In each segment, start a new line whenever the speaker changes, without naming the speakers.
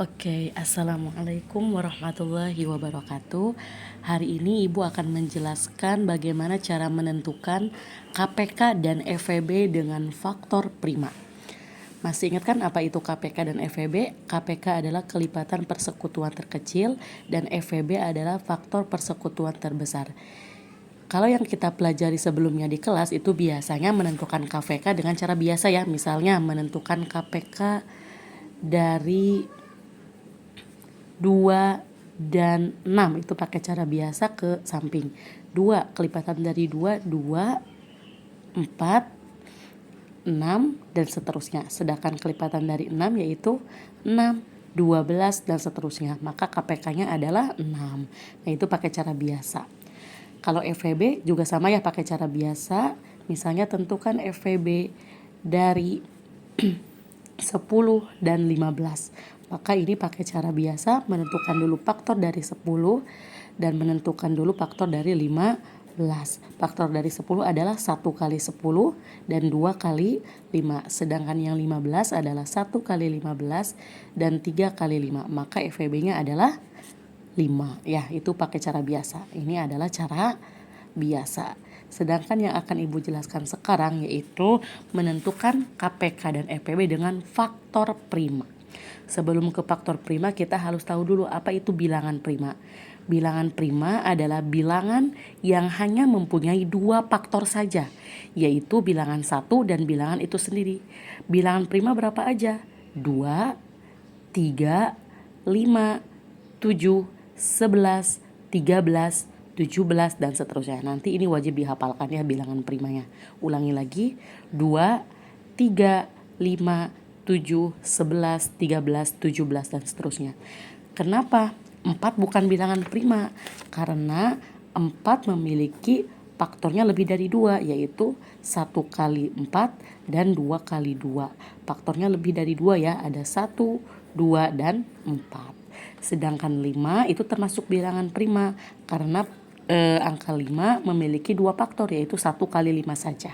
Oke, Assalamualaikum warahmatullahi wabarakatuh. Hari ini Ibu akan menjelaskan bagaimana cara menentukan KPK dan FEB dengan faktor prima. Masih ingat kan apa itu KPK dan FEB? KPK adalah kelipatan persekutuan terkecil dan FEB adalah faktor persekutuan terbesar. Kalau yang kita pelajari sebelumnya di kelas itu biasanya menentukan KPK dengan cara biasa ya. Misalnya menentukan KPK dari 2 dan 6 itu pakai cara biasa ke samping. 2 kelipatan dari 2, 4, 6 dan seterusnya. Sedangkan kelipatan dari 6 yaitu 6, 12 dan seterusnya. Maka KPK-nya adalah 6. Nah, itu pakai cara biasa. Kalau FEB juga sama ya, pakai cara biasa. Misalnya tentukan FEB dari 10 dan 15. Maka ini pakai cara biasa, menentukan dulu faktor dari 10 dan menentukan dulu faktor dari 15. Faktor dari 10 adalah 1 kali 10 dan 2 kali 5. Sedangkan yang 15 adalah 1 kali 15 dan 3 kali 5. Maka FEB-nya adalah 5. Ya, itu pakai cara biasa. Ini adalah cara biasa. Sedangkan yang akan Ibu jelaskan sekarang yaitu menentukan KPK dan FEB dengan faktor prima. Sebelum ke faktor prima kita harus tahu dulu apa itu bilangan prima. Bilangan prima adalah bilangan yang hanya mempunyai 2 faktor saja, yaitu bilangan 1 dan bilangan itu sendiri. Bilangan prima berapa aja? 2, 3, 5, 7, 11, 13, 17 dan seterusnya. Nanti ini wajib dihafalkan ya bilangan primanya. Ulangi lagi. 2, 3, 5, 7, 11, 13, 17 dan seterusnya. Kenapa 4 bukan bilangan prima? Karena 4 memiliki faktornya lebih dari 2, yaitu 1 kali 4 dan 2 kali 2. Faktornya lebih dari 2 ya, ada 1, 2 dan 4. Sedangkan 5 itu termasuk bilangan prima karena angka 5 memiliki 2 faktor, yaitu 1 kali 5 saja.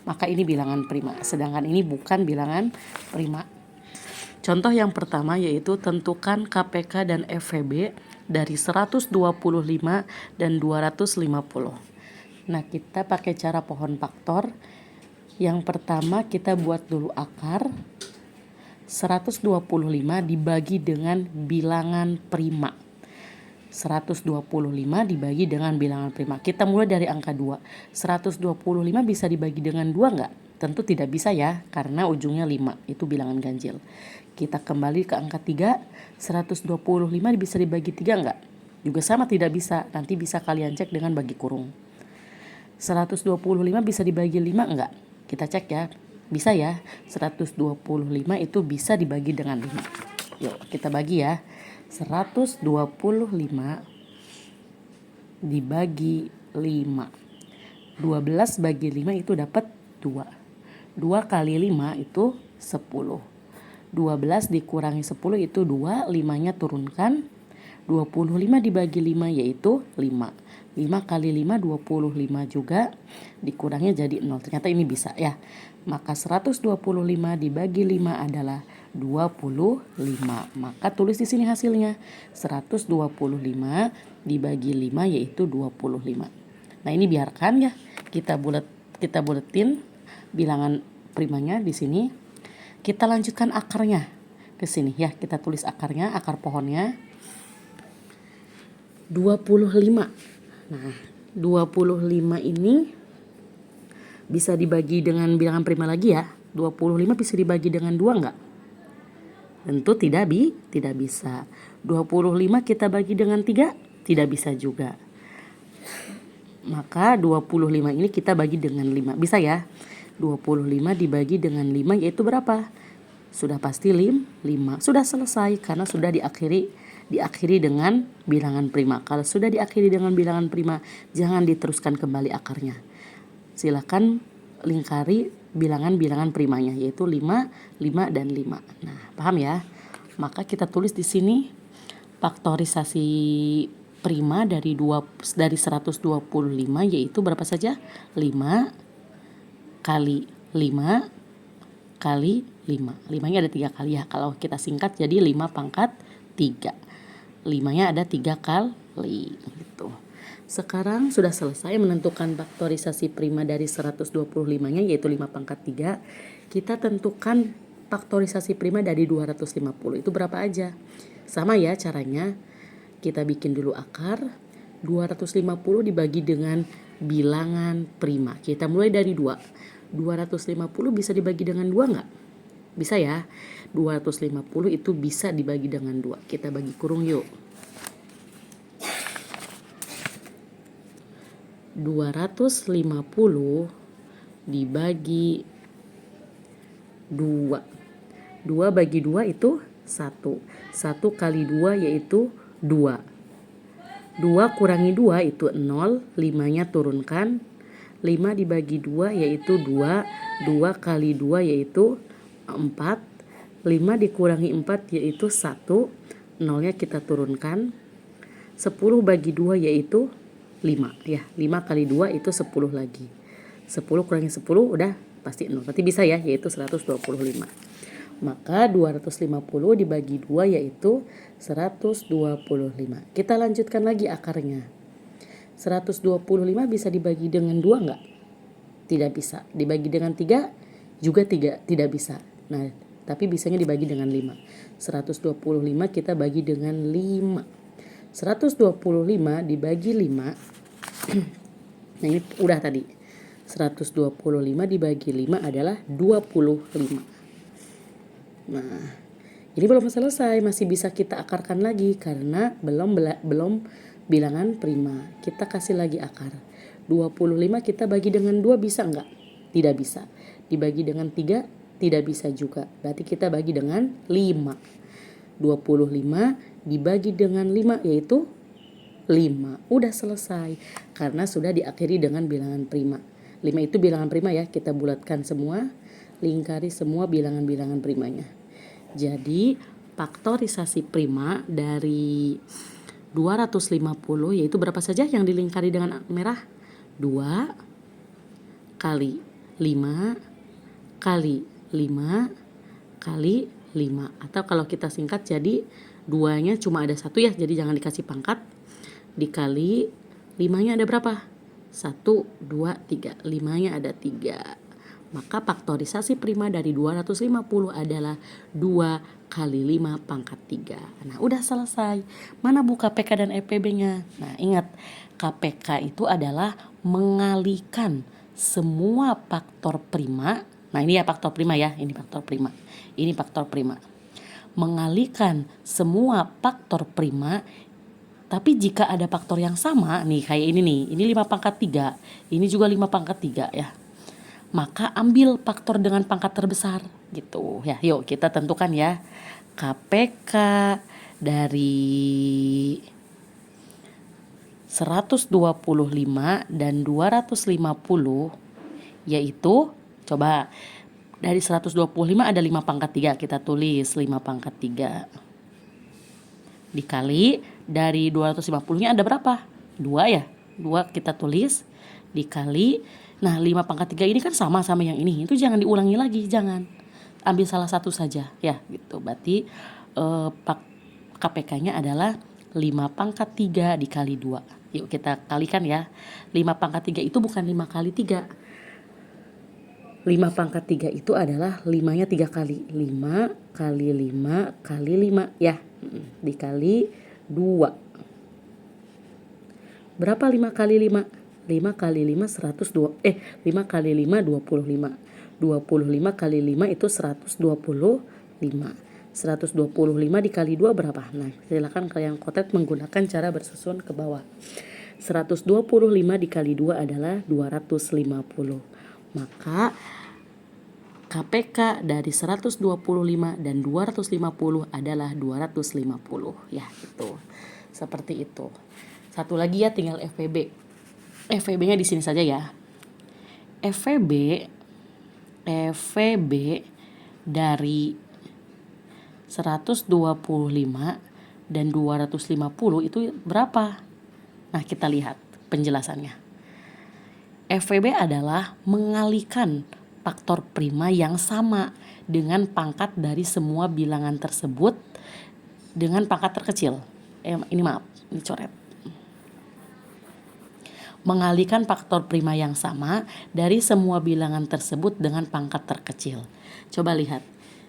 Maka ini bilangan prima, sedangkan ini bukan bilangan prima. Contoh yang pertama yaitu tentukan KPK dan FEB dari 125 dan 250. Nah, kita pakai cara pohon faktor. Yang pertama kita buat dulu akar. 125 dibagi dengan bilangan prima. 125 dibagi dengan bilangan prima. Kita mulai dari angka 2. 125 bisa dibagi dengan 2 enggak? Tentu tidak bisa ya, karena ujungnya 5. Itu bilangan ganjil. Kita kembali ke angka 3. 125 bisa dibagi 3 enggak? Juga sama tidak bisa. Nanti bisa kalian cek dengan bagi kurung. 125 bisa dibagi 5 enggak? Kita cek ya. Bisa ya. 125 itu bisa dibagi dengan 5. Yuk, kita bagi ya. 125 dibagi 5. 12 bagi 5 itu dapat 2. 2 kali 5 itu 10. 12 dikurangi 10 itu 2, 5-nya turunkan. 25 dibagi 5 yaitu 5. 5 kali 5 25 juga, dikurangnya jadi 0. Ternyata ini bisa ya. Maka 125 dibagi 5 adalah 25. Maka tulis di sini hasilnya. 125 dibagi 5 yaitu 25. Nah, ini biarkan ya. Kita buletin bilangan primanya di sini. Kita lanjutkan akarnya ke sini ya. Kita tulis akarnya, akar pohonnya 25. Nah, 25 ini bisa dibagi dengan bilangan prima lagi ya. 25 bisa dibagi dengan 2 enggak? Tentu tidak bisa. 25 kita bagi dengan 3? Tidak bisa juga. Maka 25 ini kita bagi dengan 5. Bisa ya? 25 dibagi dengan 5 yaitu berapa? Sudah pasti 5. Sudah selesai karena sudah diakhiri dengan bilangan prima. Kalau sudah diakhiri dengan bilangan prima, jangan diteruskan kembali akarnya. Silakan lingkari bilangan-bilangan primanya yaitu 5, 5 dan 5. Nah, paham ya? Maka kita tulis di sini faktorisasi prima dari 125 yaitu berapa saja? 5 kali 5 kali 5. 5-nya ada 3 kali ya. Kalau kita singkat jadi 5 pangkat 3. 5-nya ada 3 kali gitu. Sekarang sudah selesai menentukan faktorisasi prima dari 125-nya yaitu 5 pangkat 3. Kita tentukan faktorisasi prima dari 250. Itu berapa aja? Sama ya caranya. Kita bikin dulu akar. 250 dibagi dengan bilangan prima. Kita mulai dari 2. 250 bisa dibagi dengan 2 enggak? Bisa ya. 250 itu bisa dibagi dengan 2. Kita bagi kurung yuk. 250 dibagi 2. 2 bagi 2 itu 1. 1 kali 2 yaitu 2. 2 kurangi 2 itu 0. 5-nya turunkan. 5 dibagi 2 yaitu 2. 2 kali 2 yaitu 4. 5 dikurangi 4 yaitu 1. 0-nya kita turunkan. 10 bagi 2 yaitu 5 ya. 5 kali 2 itu 10 lagi. 10 kurangi 10 udah pasti 0. Berarti bisa ya, yaitu 125. Maka 250 dibagi 2 yaitu 125. Kita lanjutkan lagi akarnya. 125 bisa dibagi dengan 2 enggak? Tidak bisa. Dibagi dengan 3 juga tidak bisa. Nah, tapi bisanya dibagi dengan 5. 125 kita bagi dengan 5. 125 dibagi 5. Nah, ini udah tadi. 125 dibagi 5 adalah 25. Nah, ini belum selesai, masih bisa kita akarkan lagi karena belum bilangan prima. Kita kasih lagi akar. 25 kita bagi dengan 2 bisa enggak? Tidak bisa. Dibagi dengan 3 tidak bisa juga. Berarti kita bagi dengan 5. 25 dibagi dengan 5 yaitu 5. Udah selesai karena sudah diakhiri dengan bilangan prima. 5 itu bilangan prima ya. Kita bulatkan semua, lingkari semua bilangan-bilangan primanya. Jadi faktorisasi prima dari 250 yaitu berapa saja yang dilingkari dengan merah? 2 kali 5 kali 5 kali 5. Atau kalau kita singkat jadi 2-nya cuma ada 1 ya, jadi jangan dikasih pangkat. Dikali 5-nya ada berapa? 1, 2, 3. 5-nya ada 3. Maka faktorisasi prima dari 250 adalah 2 kali 5 pangkat 3. Nah, udah selesai. Mana bu KPK dan EPB-nya? Nah, ingat, KPK itu adalah mengalihkan semua faktor prima. Nah, ini ya faktor prima ya. Ini faktor prima. Ini faktor prima. Mengalihkan semua faktor prima. Tapi jika ada faktor yang sama, nih kayak ini nih. Ini 5 pangkat 3. Ini juga 5 pangkat 3 ya. Maka ambil faktor dengan pangkat terbesar gitu ya. Yuk kita tentukan ya. KPK dari 125 dan 250 yaitu, coba dari 125 ada 5 pangkat 3, kita tulis 5 pangkat 3 dikali dari 250-nya ada berapa? 2 ya. 2 kita tulis dikali. Nah, 5 pangkat 3 ini kan sama yang ini. Itu jangan diulangi lagi, jangan. Ambil salah satu saja ya gitu. Berarti KPK-nya adalah 5 pangkat 3 dikali 2. Yuk kita kalikan ya. 5 pangkat 3 itu bukan 5 kali 3. 5 pangkat 3 itu adalah 5-nya 3 kali. 5 kali 5 kali 5 ya. Dikali 2. Berapa 5 kali 5? 5 kali 5 102. 5 kali 5 25. 25 kali 5 itu 125. 125 dikali 2 berapa? Nah, silakan kalian kotak menggunakan cara bersusun ke bawah. 125 dikali 2 adalah 250. Maka KPK dari 125 dan 250 adalah 250 ya gitu. Seperti itu. Satu lagi ya, tinggal FVB. FVB-nya di sini saja ya. FVB dari 125 dan 250 itu berapa? Nah, kita lihat penjelasannya. FVB adalah mengalihkan faktor prima yang sama dengan pangkat dari semua bilangan tersebut dengan pangkat terkecil. Ini coret. Mengalikan faktor prima yang sama dari semua bilangan tersebut dengan pangkat terkecil. Coba lihat.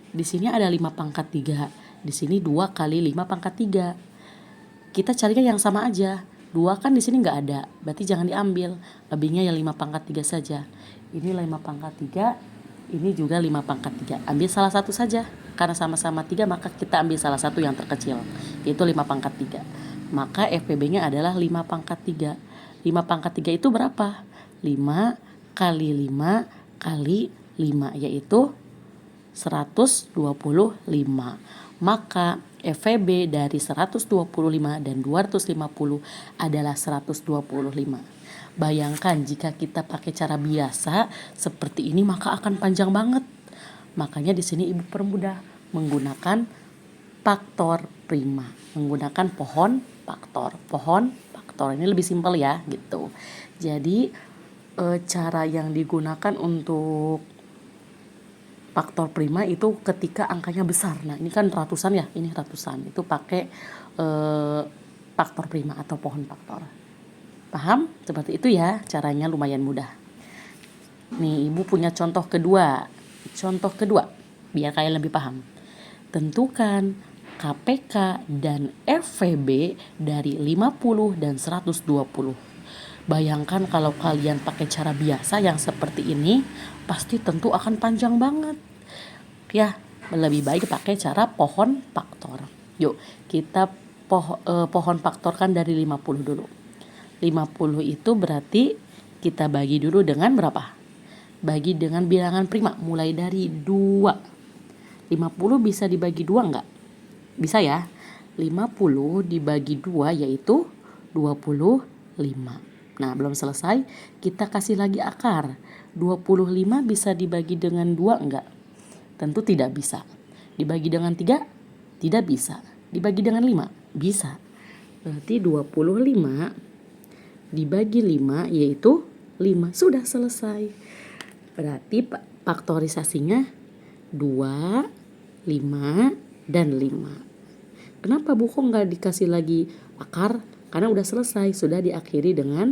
Di sini ada 5 pangkat 3. Di sini 2 kali 5 pangkat 3. Kita carikan yang sama aja. 2 kan di sini nggak ada, berarti jangan diambil. Lebihnya yang 5 pangkat 3 saja. Ini 5 pangkat 3, ini juga 5 pangkat 3. Ambil salah satu saja. Karena sama-sama 3, maka kita ambil salah satu yang terkecil, yaitu 5 pangkat 3. Maka FPB-nya adalah 5 pangkat 3. 5 pangkat 3 itu berapa? 5 kali 5 kali 5, yaitu 125. Maka FVB dari 125 dan 250 adalah 125. Bayangkan jika kita pakai cara biasa seperti ini maka akan panjang banget. Makanya di sini ibu permudah menggunakan faktor prima, menggunakan pohon faktor. Pohon faktor ini lebih simpel ya gitu. Jadi cara yang digunakan untuk faktor prima itu ketika angkanya besar. Nah ini kan ratusan ya, ini ratusan. Itu pakai faktor prima atau pohon faktor. Paham? Seperti itu ya, caranya lumayan mudah. Nih ibu punya contoh kedua. Contoh kedua, biar kalian lebih paham. Tentukan KPK dan FVB dari 50 dan 120. Bayangkan kalau kalian pakai cara biasa yang seperti ini, pasti tentu akan panjang banget. Ya, lebih baik pakai cara pohon faktor. Yuk, kita pohon faktorkan dari 50 dulu. 50 itu berarti kita bagi dulu dengan berapa? Bagi dengan bilangan prima, mulai dari 2. 50 bisa dibagi 2 enggak? Bisa ya. 50 dibagi 2 yaitu 25. Nah, belum selesai, kita kasih lagi akar. 25 bisa dibagi dengan 2 enggak? Tentu tidak bisa. Dibagi dengan 3? Tidak bisa. Dibagi dengan 5? Bisa. Berarti 25 dibagi 5 yaitu 5. Sudah selesai. Berarti faktorisasinya 2, 5, dan 5. Kenapa Bu kok nggak dikasih lagi akar? Karena udah selesai. Sudah diakhiri dengan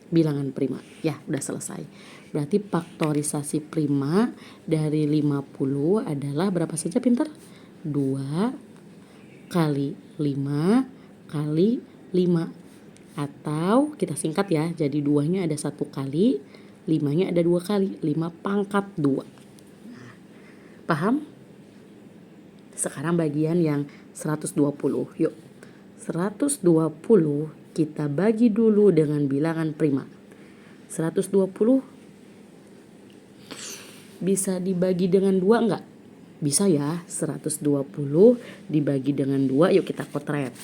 bilangan prima. Ya, udah selesai. Berarti faktorisasi prima dari 50 adalah berapa saja pintar? 2 kali 5 kali 5. Atau kita singkat ya, jadi 2-nya ada 1 kali, 5-nya ada 2 kali, 5 pangkat 2. Nah, paham? Sekarang bagian yang 120. Yuk, 120 kita bagi dulu dengan bilangan prima. 120 bisa dibagi dengan 2 enggak? Bisa ya, 120 dibagi dengan 2, yuk kita potret.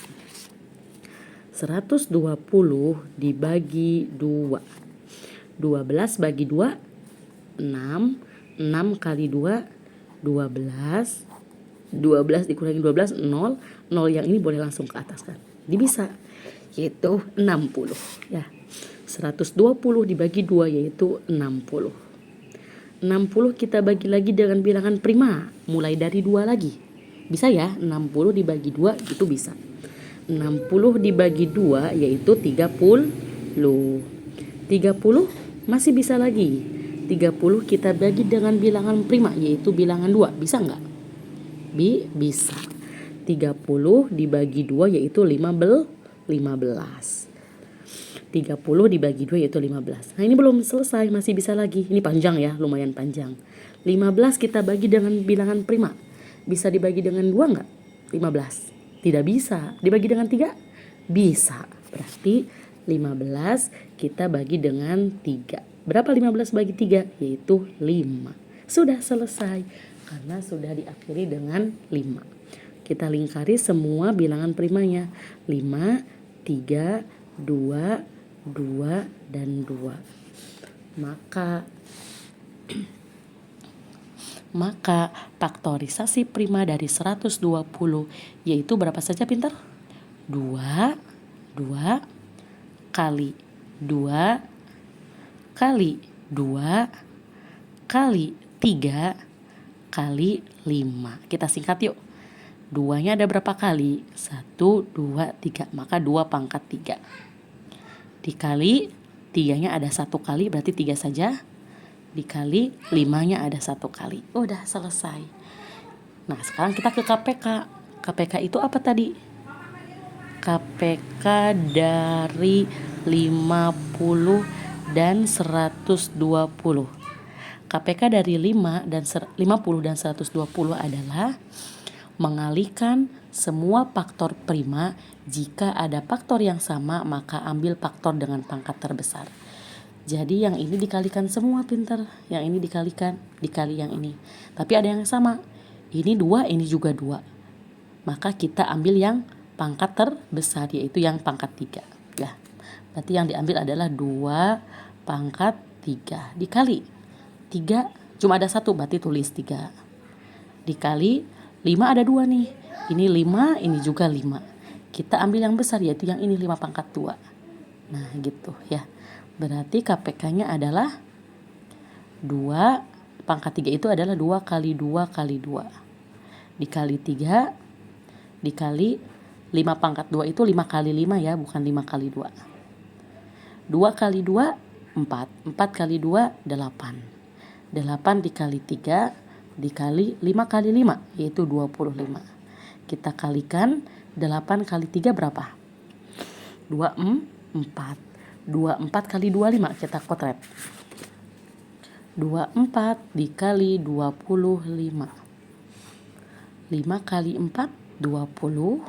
120 dibagi 2. 12 bagi 2, 6. 6 kali 2, 12. 12 dikurangi 12, 0. 0 yang ini boleh langsung ke atas kan? Ini bisa. Yaitu 60 ya. 120 dibagi 2 yaitu 60. 60 kita bagi lagi dengan bilangan prima, mulai dari 2 lagi. Bisa ya, 60 dibagi 2 itu bisa. 60 dibagi 2 yaitu 30. 30 masih bisa lagi. 30 kita bagi dengan bilangan prima yaitu bilangan 2. Bisa enggak? Bisa. 30 dibagi 2 yaitu 15. 30 dibagi 2 yaitu 15. Nah ini belum selesai, masih bisa lagi. Ini panjang ya, lumayan panjang. 15 kita bagi dengan bilangan prima. Bisa dibagi dengan 2 enggak? 15. Tidak bisa. Dibagi dengan 3? Bisa. Berarti 15 kita bagi dengan 3. Berapa 15 bagi 3? Yaitu 5. Sudah selesai karena sudah diakhiri dengan 5. Kita lingkari semua bilangan primanya. 5, 3, 2, 2, dan 2. Maka faktorisasi prima dari 120 yaitu berapa saja pintar? 2 kali 2 kali 2 kali 3 kali 5. Kita singkat yuk. 2-nya ada berapa kali? 1, 2, 3. Maka 2 pangkat 3. Dikali 3-nya ada 1 kali, berarti 3 saja. Dikali 5-nya ada 1 kali. Udah selesai. Nah, sekarang kita ke KPK. KPK itu apa tadi? KPK dari 50 dan 120. KPK dari 50 dan 120 adalah mengalihkan semua faktor prima. Jika ada faktor yang sama, maka ambil faktor dengan pangkat terbesar. Jadi yang ini dikalikan semua, pinter. Yang ini dikali yang ini. Tapi ada yang sama. Ini 2, ini juga 2. Maka kita ambil yang pangkat terbesar, yaitu yang pangkat 3. Ya. Berarti yang diambil adalah 2 pangkat 3. Dikali 3, cuma ada 1, berarti tulis 3. Dikali 5 ada 2 nih. Ini 5, ini juga 5. Kita ambil yang besar, yaitu yang ini 5 pangkat 2. Nah gitu ya. Berarti KPK-nya adalah 2 pangkat 3 itu adalah 2 kali 2 kali 2. Dikali 3, dikali 5 pangkat 2 itu 5 kali 5 ya, bukan 5 kali 2. 2 kali 2, 4. 4 kali 2, 8. 8 dikali 3, dikali 5 kali 5, yaitu 25. Kita kalikan 8 kali 3 berapa? 24. 24 kali 25, kita kotret. 24 dikali 25. 5 kali 4, 20.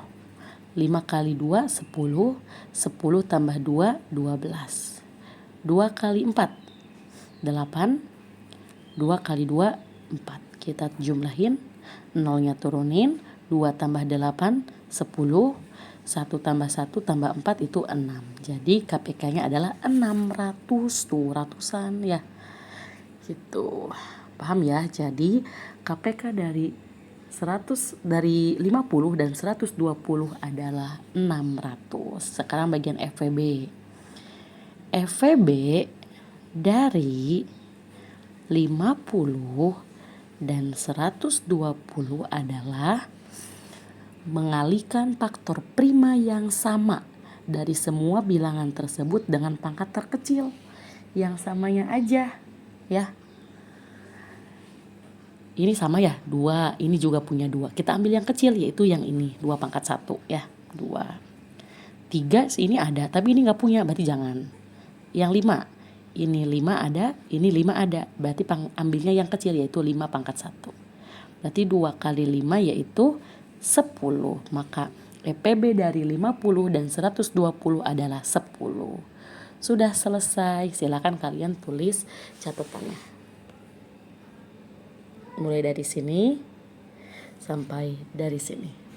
5 kali 2, 10. 10 tambah 2, 12. 2 kali 4, 8. 2 kali 2, 4. Kita jumlahin. 0-nya turunin. 2 tambah 8, 10. 1 tambah 1 tambah 4 itu 6. Jadi KPK-nya adalah 600. Tuh, ratusan ya. Gitu. Paham ya? Jadi KPK dari 50 dan 120 adalah 600. Sekarang bagian FVB. FVB dari 50 dan 120 adalah mengalihkan faktor prima yang sama dari semua bilangan tersebut dengan pangkat terkecil. Yang samanya aja ya. Ini sama ya, 2, ini juga punya 2. Kita ambil yang kecil, yaitu yang ini, 2 pangkat 1 ya, 2. 3 ini ada, tapi ini gak punya, berarti jangan. Yang 5, ini 5 ada, ini 5 ada, berarti ambilnya yang kecil, yaitu 5 pangkat 1. Berarti 2 kali 5 yaitu 10. Maka EPB dari 50 dan 120 adalah 10. Sudah selesai, silakan kalian tulis catatannya. Mulai dari sini sampai dari sini.